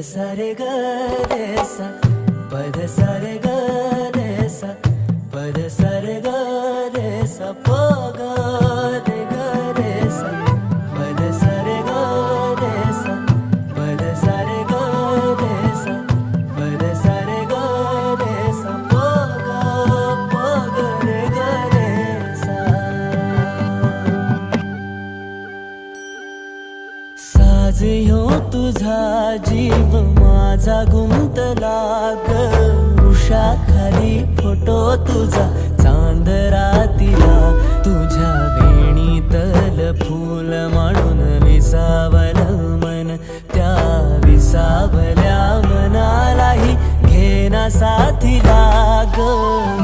सा रे ग रे सा पद सा रे ग रे सा पद सा रे ग रे सा प ग रे ग रे सा पद सा रे ग रे सा पद सा रे ग रे सा पद सा रे ग रे सा प ग रे ग रे सा। साज ह्यो तुझा जीव माझा गुंतला ग उषा खाली फोटो तुझा चांद रातीला तुझ्या वेणीतल फूल म्हणून विसावल मन त्या विसावल्या मनालाही घेना साथीला ग